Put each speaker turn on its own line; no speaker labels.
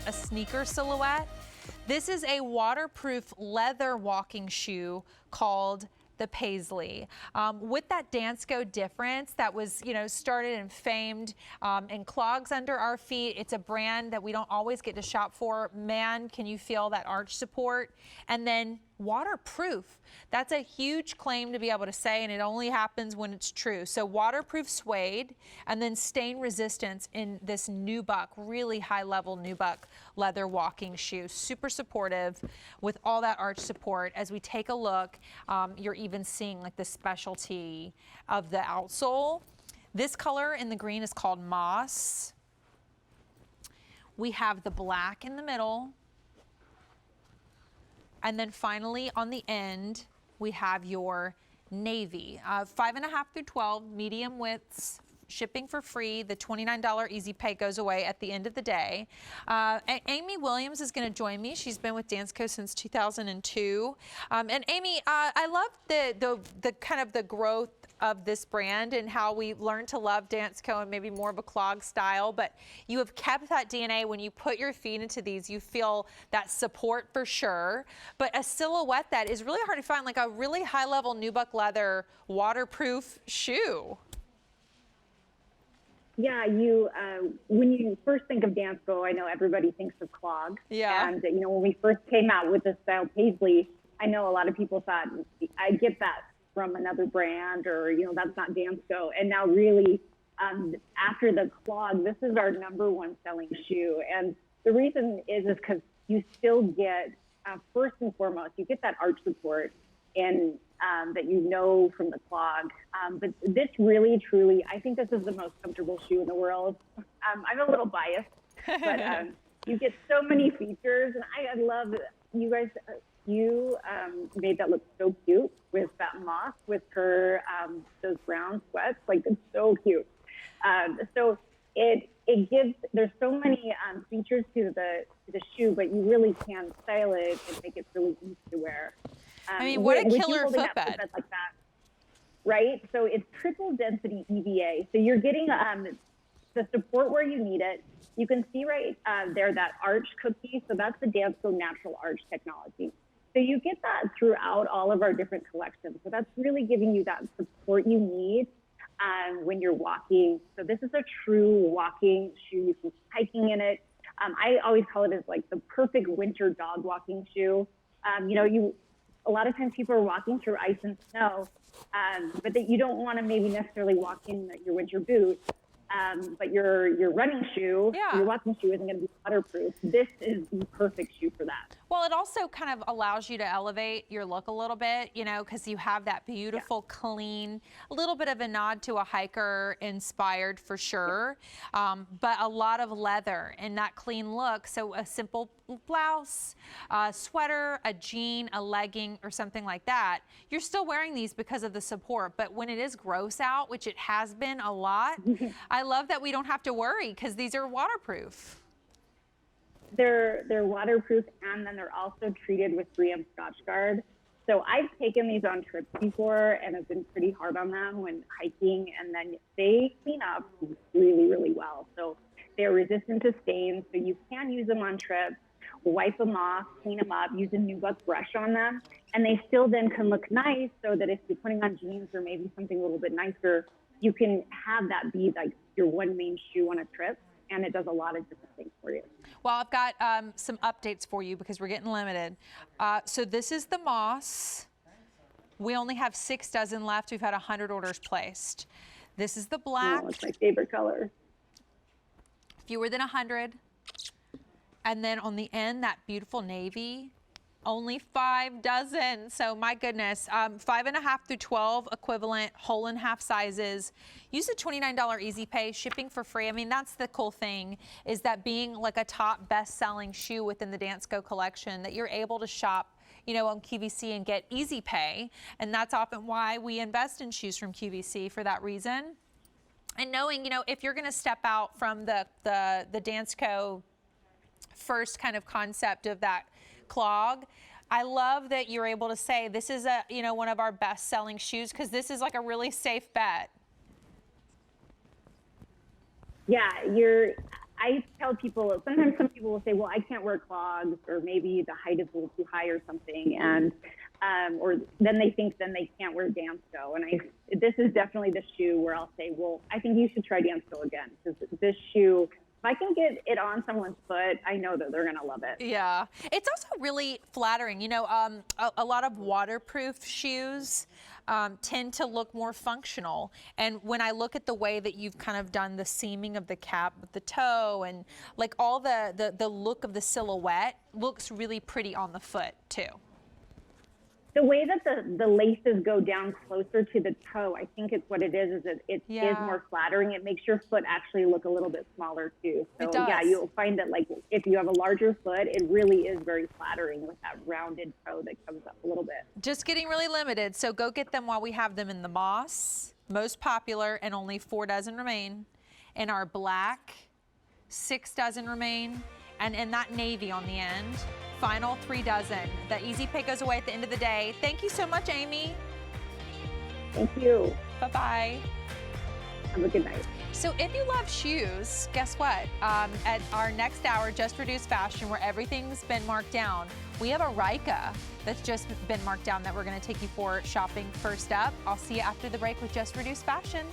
a sneaker silhouette. This is a waterproof leather walking shoe called the Paisley. With that Dansko difference that was, started and famed and clogs under our feet, it's a brand that we don't always get to shop for. Man, can you feel that arch support? And then waterproof. That's a huge claim to be able to say, and it only happens when it's true. So waterproof suede and then stain resistance in this nubuck, really high level nubuck leather walking shoe. Super supportive with all that arch support. As we take a look, you're even seeing like the specialty of the outsole. This color in the green is called moss. We have the black in the middle. And then finally on the end, we have your navy. 5.5 through 12, medium widths, shipping for free. The $29 easy pay goes away at the end of the day. Amy Williams is going to join me. She's been with Dansko since 2002. And Amy, I love the kind of the growth of this brand and how we learned to love Dansko and maybe more of a clog style, but you have kept that DNA. When you put your feet into these, you feel that support for sure, but a silhouette that is really hard to find, like a really high level nubuck leather waterproof shoe.
Yeah, when you first think of Dansko, I know everybody thinks of clogs.
Yeah.
And, when we first came out with the style Paisley, I know a lot of people thought, I get that from another brand, or, that's not Dansko. And now really, after the clog, this is our #1 selling shoe. And the reason is because you still get, first and foremost, you get that arch support and that from the clog. But this really, truly, I think this is the most comfortable shoe in the world. I'm a little biased, but you get so many features. And I love you guys. You made that look so cute with that moss, with her those brown sweats. Like, it's so cute. So it gives. There's so many features to the shoe, but you really can style it and make it really easy to wear.
I mean, what a killer footbed
like that, right? So it's triple density EVA. So you're getting the support where you need it. You can see right there that arch cookie. So that's the Dansko natural arch technology. So you get that throughout all of our different collections. So that's really giving you that support you need when you're walking. So this is a true walking shoe. You can hiking in it. I always call it as like the perfect winter dog walking shoe. A lot of times people are walking through ice and snow, but that you don't want to maybe necessarily walk in your winter boot. But your running shoe, your walking shoe isn't going to be waterproof. This is the perfect shoe for that.
Well, it also kind of allows you to elevate your look a little bit, because you have that beautiful, clean, a little bit of a nod to a hiker inspired for sure, but a lot of leather and that clean look. So a simple blouse, a sweater, a jean, a legging, or something like that, you're still wearing these because of the support. But when it is gross out, which it has been a lot, I love that we don't have to worry because these are waterproof.
They're waterproof, and then they're also treated with 3M Scotch Guard. So I've taken these on trips before and have been pretty hard on them when hiking, and then they clean up really, really well. So they're resistant to stains, so you can use them on trips, wipe them off, clean them up, use a nubuck brush on them, and they still then can look nice, so that if you're putting on jeans or maybe something a little bit nicer, you can have that be like your one main shoe on a trip, and it does a lot of different things for you.
Well, I've got some updates for you because we're getting limited. So this is the moss. We only have 6 dozen left. We've had 100 orders placed. This is the black.
Oh, it's my favorite color.
Fewer than 100. And then on the end, that beautiful navy. Only 5 dozen. So my goodness, 5.5 through 12 equivalent, whole and half sizes. Use the $29 easy pay, shipping for free. I mean, that's the cool thing, is that being like a top best-selling shoe within the Dansko collection, that you're able to shop, on QVC and get easy pay. And that's often why we invest in shoes from QVC, for that reason. And knowing, if you're going to step out from the Dansko first kind of concept of that clog, I love that you're able to say this is one of our best selling shoes, because this is like a really safe bet.
Yeah, I tell people, sometimes some people will say, well, I can't wear clogs, or maybe the height is a little too high or something. And, or then they think then they can't wear Dansko. And this is definitely the shoe where I'll say, well, I think you should try Dansko again, because this shoe, if I can get it on someone's foot, I know that they're going to love it.
Yeah. It's also really flattering. You know, a lot of waterproof shoes tend to look more functional. And when I look at the way that you've kind of done the seaming of the cap with the toe, and like all the look of the silhouette looks really pretty on the foot too.
The way that the laces go down closer to the toe, I think it's what it is it is more flattering. It makes your foot actually look a little bit smaller too. So
It does.
yeah, you'll find that like if you have a larger foot, it really is very flattering with that rounded toe that comes up a little bit.
Just getting really limited, so go get them while we have them in the moss, most popular, and only 4 dozen remain. In our black, 6 dozen remain, and in that navy on the end, final 3 dozen. The easy pay goes away at the end of the day. Thank you so much, Amy.
Thank you.
Bye-bye.
Have a good night.
So if you love shoes, guess what? At our next hour, Just Reduced Fashion, where everything's been marked down, we have a Rika that's just been marked down that we're going to take you for shopping first up. I'll see you after the break with Just Reduced Fashion.